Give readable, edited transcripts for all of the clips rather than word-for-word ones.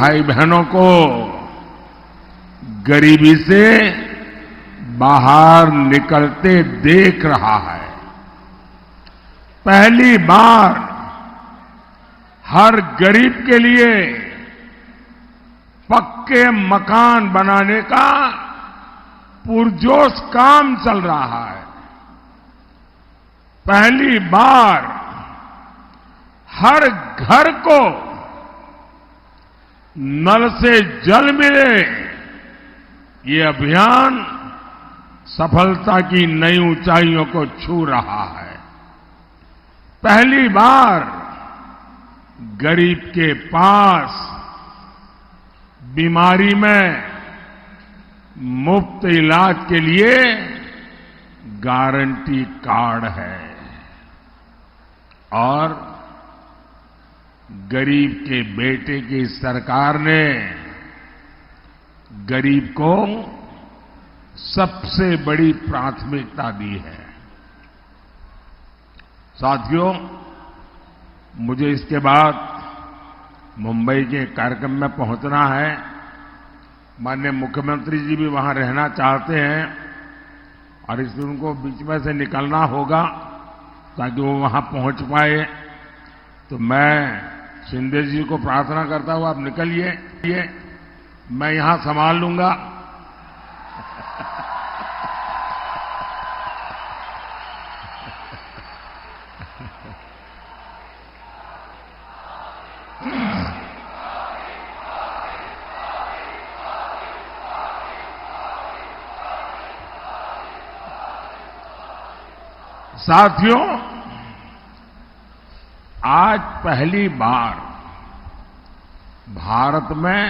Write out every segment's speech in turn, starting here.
भाई बहनों को गरीबी से बाहर निकलते देख रहा है। पहली बार हर गरीब के लिए पक्के मकान बनाने का पुरजोश काम चल रहा है। पहली बार हर घर को नल से जल मिले, ये अभियान सफलता की नई ऊंचाइयों को छू रहा है। पहली बार गरीब के पास बीमारी में मुफ्त इलाज के लिए गारंटी कार्ड है और गरीब के बेटे की सरकार ने गरीब को सबसे बड़ी प्राथमिकता दी है। साथियों, मुझे इसके बाद मुंबई के कार्यक्रम में पहुंचना है। माननीय मुख्यमंत्री जी भी वहां रहना चाहते हैं और इसलिए उनको बीच में से निकलना होगा ताकि वो वहां पहुंच पाए। तो मैं शिंदे जी को प्रार्थना करता हूं, आप निकलिए, मैं यहां संभाल लूंगा। साथियों, आज पहली बार भारत में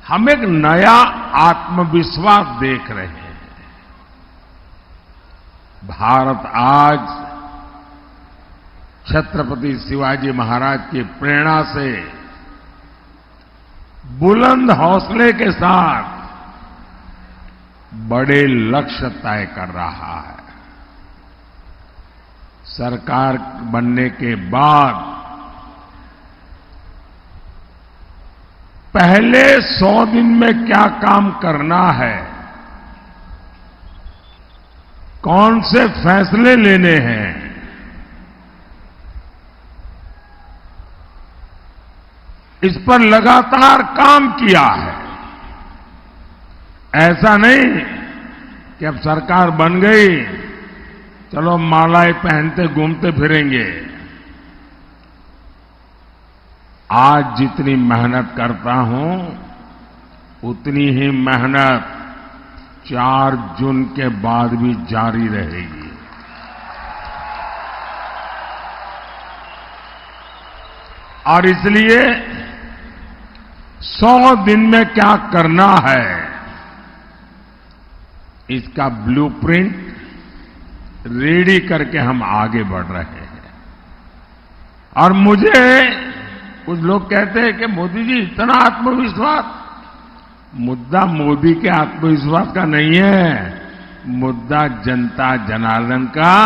हम एक नया आत्मविश्वास देख रहे हैं। भारत आज छत्रपति शिवाजी महाराज की प्रेरणा से बुलंद हौसले के साथ बड़े लक्ष्य तय कर रहा है। सरकार बनने के बाद पहले 100 दिन में क्या काम करना है, कौन से फैसले लेने हैं, इस पर लगातार काम किया है। ऐसा नहीं कि अब सरकार बन गई, चलो मालाएं पहनते घूमते फिरेंगे। आज जितनी मेहनत करता हूं उतनी ही मेहनत 4 जून के बाद भी जारी रहेगी। और इसलिए 100 दिन में क्या करना है, इसका ब्लूप्रिंट रेडी करके हम आगे बढ़ रहे हैं। और मुझे कुछ लोग कहते हैं कि मोदी जी इतना आत्मविश्वास, मुद्दा मोदी के आत्मविश्वास का नहीं है, मुद्दा जनता जनार्दन का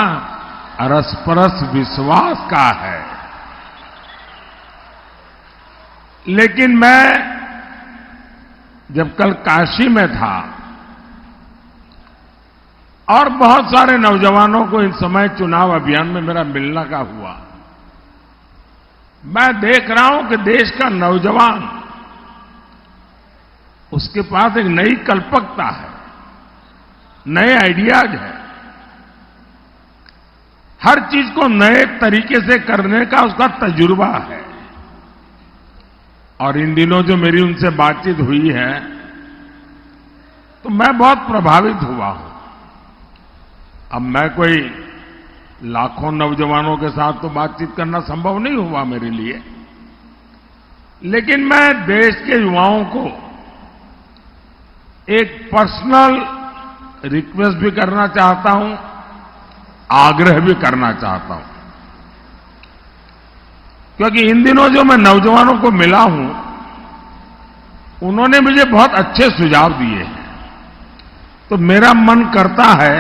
अरसपरस विश्वास का है। लेकिन मैं जब कल काशी में था और बहुत सारे नौजवानों को इस समय चुनाव अभियान में मेरा मिलना का हुआ, मैं देख रहा हूं कि देश का नौजवान, उसके पास एक नई कल्पकता है, नए आइडियाज है, हर चीज को नए तरीके से करने का उसका तजुर्बा है। और इन दिनों जो मेरी उनसे बातचीत हुई है तो मैं बहुत प्रभावित हुआ हूं। अब मैं कोई लाखों नौजवानों के साथ तो बातचीत करना संभव नहीं हुआ मेरे लिए, लेकिन मैं देश के युवाओं को एक पर्सनल रिक्वेस्ट भी करना चाहता हूं, आग्रह भी करना चाहता हूं। क्योंकि इन दिनों जो मैं नौजवानों को मिला हूं, उन्होंने मुझे बहुत अच्छे सुझाव दिए हैं। तो मेरा मन करता है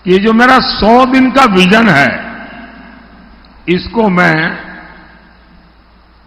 कि जो मेरा 100 दिन का विजन है, इसको मैं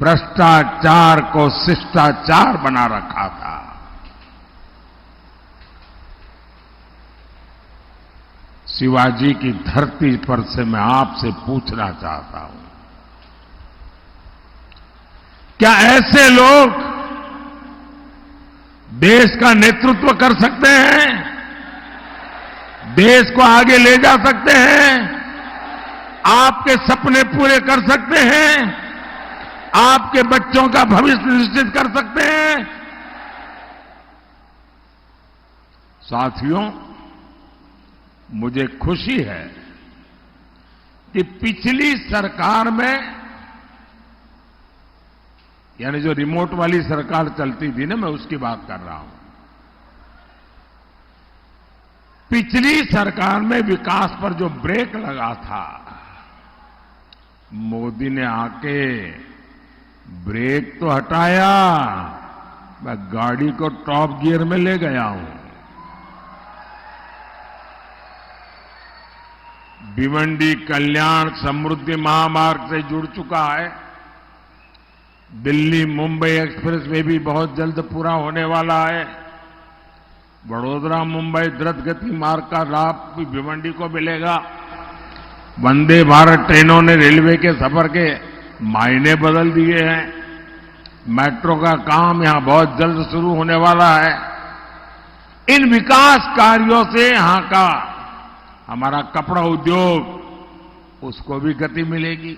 भ्रष्टाचार को शिष्टाचार बना रखा था। शिवाजी की धरती पर से मैं आपसे पूछना चाहता हूं, क्या ऐसे लोग देश का नेतृत्व कर सकते हैं? देश को आगे ले जा सकते हैं? आपके सपने पूरे कर सकते हैं? आपके बच्चों का भविष्य निश्चित कर सकते हैं? साथियों, मुझे खुशी है कि पिछली सरकार में, यानी जो रिमोट वाली सरकार चलती थी ना, मैं उसकी बात कर रहा हूं, पिछली सरकार में विकास पर जो ब्रेक लगा था, मोदी ने आके ब्रेक तो हटाया, मैं गाड़ी को टॉप गियर में ले गया हूं। भिवंडी कल्याण समृद्धि महामार्ग से जुड़ चुका है। दिल्ली मुंबई एक्सप्रेस वे भी बहुत जल्द पूरा होने वाला है। वडोदरा मुंबई द्रुत गति मार्ग का लाभ भी भिवंडी को मिलेगा। वंदे भारत ट्रेनों ने रेलवे के सफर के मायने बदल दिए हैं। मेट्रो का काम यहां बहुत जल्द शुरू होने वाला है। इन विकास कार्यों से यहां का हमारा कपड़ा उद्योग, उसको भी गति मिलेगी,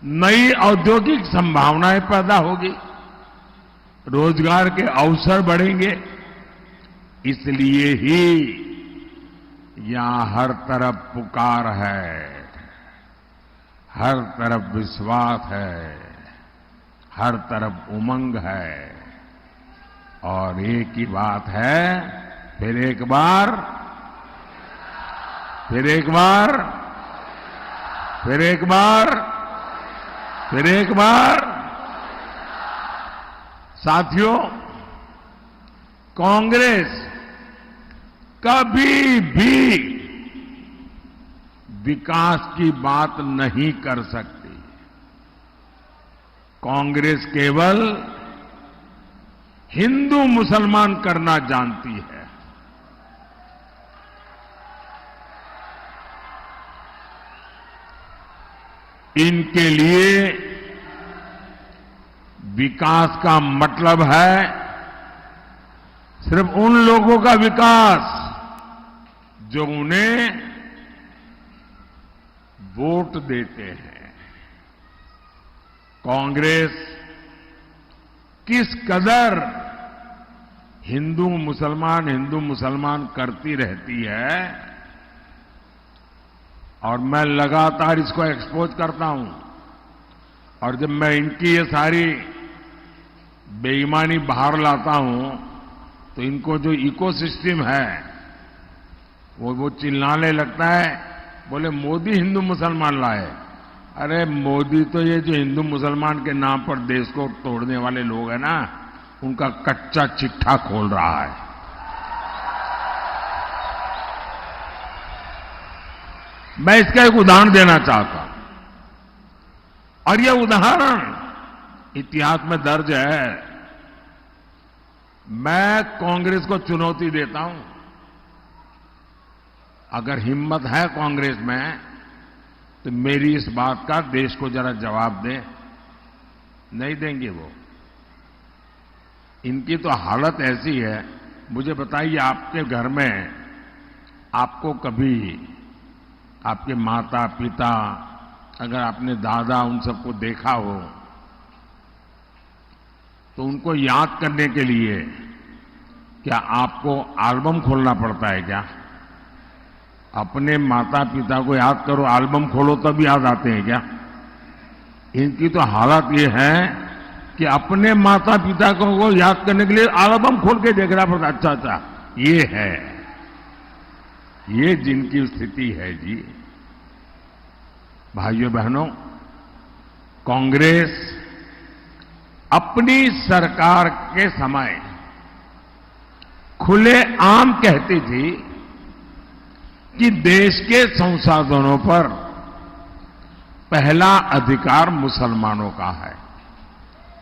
नई औद्योगिक संभावनाएं पैदा होगी, रोजगार के अवसर बढ़ेंगे। इसलिए ही यहां हर तरफ पुकार है, हर तरफ विश्वास है, हर तरफ उमंग है। और एक ही बात है, फिर एक बार, फिर एक बार, फिर एक बार, फिर एक बार। साथियों, कांग्रेस कभी भी विकास की बात नहीं कर सकती। कांग्रेस केवल हिंदू मुसलमान करना जानती है। इनके लिए विकास का मतलब है सिर्फ उन लोगों का विकास जो उन्हें वोट देते हैं। कांग्रेस किस कदर हिंदू मुसलमान करती रहती है, और मैं लगातार इसको एक्सपोज करता हूं। और जब मैं इनकी ये सारी बेईमानी बाहर लाता हूं, तो इनको जो इकोसिस्टम है वो चिल्लाने लगता है, बोले मोदी हिंदू मुसलमान लाए। अरे मोदी तो ये जो हिंदू मुसलमान के नाम पर देश को तोड़ने वाले लोग हैं ना, उनका कच्चा चिट्ठा खोल रहा है। मैं इसका एक उदाहरण देना चाहता हूं, और यह उदाहरण इतिहास में दर्ज है। मैं कांग्रेस को चुनौती देता हूं, अगर हिम्मत है कांग्रेस में तो मेरी इस बात का देश को जरा जवाब दें। नहीं देंगे वो। इनकी तो हालत ऐसी है। मुझे बताइए, आपके घर में आपको कभी आपके माता पिता, अगर आपने दादा, उन सबको देखा हो, तो उनको याद करने के लिए क्या आपको एल्बम खोलना पड़ता है क्या? अपने माता पिता को याद करो, एल्बम खोलो तब याद आते हैं क्या? इनकी तो हालत ये है कि अपने माता पिता को याद करने के लिए एल्बम खोल के देखना पड़ता। अच्छा अच्छा, ये है, ये जिनकी स्थिति है जी। भाइयों बहनों, कांग्रेस अपनी सरकार के समय खुले आम कहती थी कि देश के संसाधनों पर पहला अधिकार मुसलमानों का है।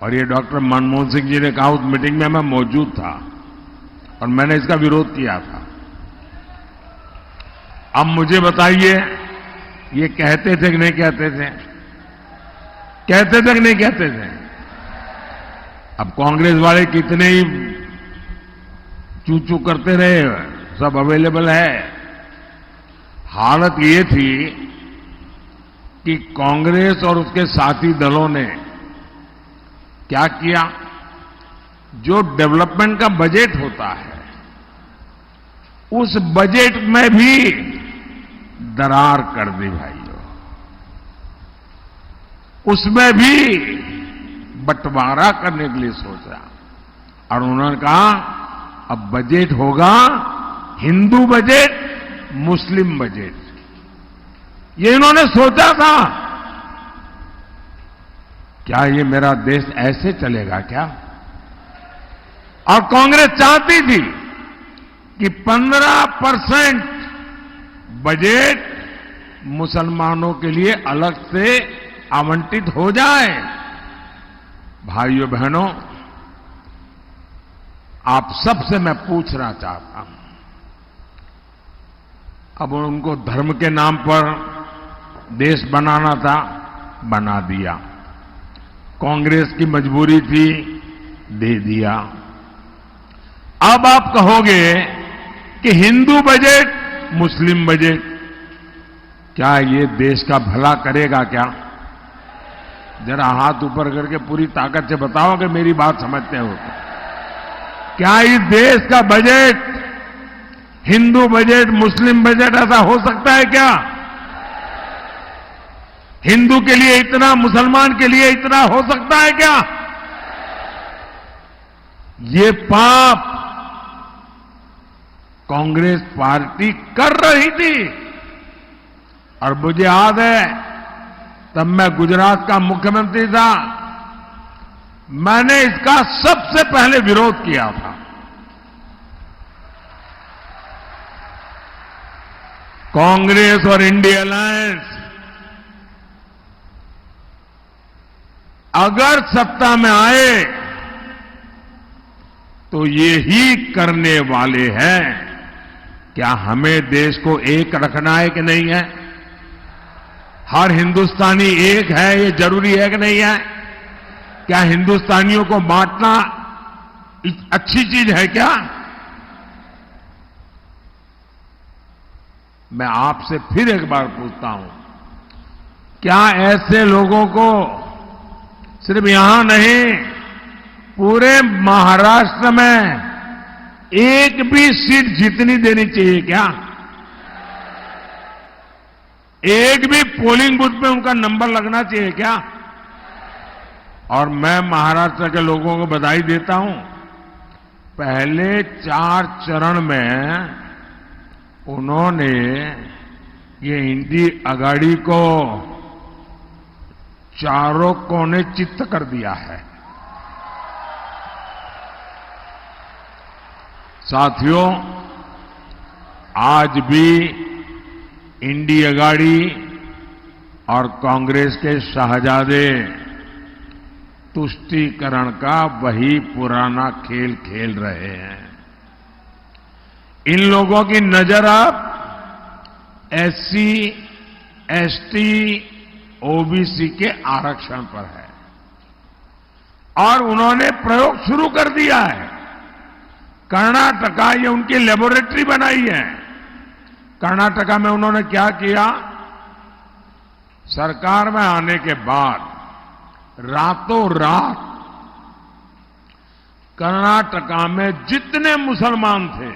और ये डॉक्टर मनमोहन सिंह जी ने कहा, उस मीटिंग में मैं मौजूद था और मैंने इसका विरोध किया था। अब मुझे बताइए, ये कहते थे कि नहीं कहते थे? कहते थे कि नहीं कहते थे? अब कांग्रेस वाले कितने ही चू चू करते रहे, सब अवेलेबल है। हालत ये थी कि कांग्रेस और उसके साथी दलों ने क्या किया, जो डेवलपमेंट का बजट होता है उस बजट में भी दरार कर दी भाइयों, उसमें भी बंटवारा करने के लिए सोचा। और उन्होंने कहा अब बजट होगा हिंदू बजट, मुस्लिम बजट, ये इन्होंने सोचा था। क्या ये मेरा देश ऐसे चलेगा क्या? और कांग्रेस चाहती थी कि 15% बजट मुसलमानों के लिए अलग से आवंटित हो जाए। भाइयों बहनों, आप सबसे मैं पूछना चाहता हूं, अब उनको धर्म के नाम पर देश बनाना था, बना दिया। कांग्रेस की मजबूरी थी, दे दिया। अब आप कहोगे कि हिंदू बजट, मुस्लिम बजट, क्या ये देश का भला करेगा क्या? जरा हाथ ऊपर करके पूरी ताकत से बताओ कि मेरी बात समझते हो। क्या इस देश का बजट हिंदू बजट, मुस्लिम बजट ऐसा हो सकता है क्या? हिंदू के लिए इतना, मुसलमान के लिए इतना हो सकता है क्या? ये पाप कांग्रेस पार्टी कर रही थी। और मुझे याद है, तब मैं गुजरात का मुख्यमंत्री था, मैंने इसका सबसे पहले विरोध किया था। कांग्रेस और इंडिया अलायंस अगर सत्ता में आए तो ये ही करने वाले हैं। क्या हमें देश को एक रखना है कि नहीं है? हर हिंदुस्तानी एक है, ये जरूरी है कि नहीं है? क्या हिंदुस्तानियों को बांटना अच्छी चीज है क्या? मैं आपसे फिर एक बार पूछता हूं, क्या ऐसे लोगों को सिर्फ यहां नहीं, पूरे महाराष्ट्र में एक भी सीट जीतनी देनी चाहिए क्या? एक भी पोलिंग बूथ पे उनका नंबर लगना चाहिए क्या? और मैं महाराष्ट्र के लोगों को बधाई देता हूं, पहले 4 चरण में उन्होंने ये इंडी अगाड़ी को चारों कोने चित्त कर दिया है। साथियों, आज भी इंडी अगाड़ी और कांग्रेस के शहजादे तुष्टीकरण का वही पुराना खेल खेल रहे हैं। इन लोगों की नजर अब एससी, एसटी, ओबीसी के आरक्षण पर है और उन्होंने प्रयोग शुरू कर दिया है। कर्नाटका, ये उनकी लेबोरेटरी बनाई है। कर्नाटका में उन्होंने क्या किया, सरकार में आने के बाद रातों रात कर्नाटका में जितने मुसलमान थे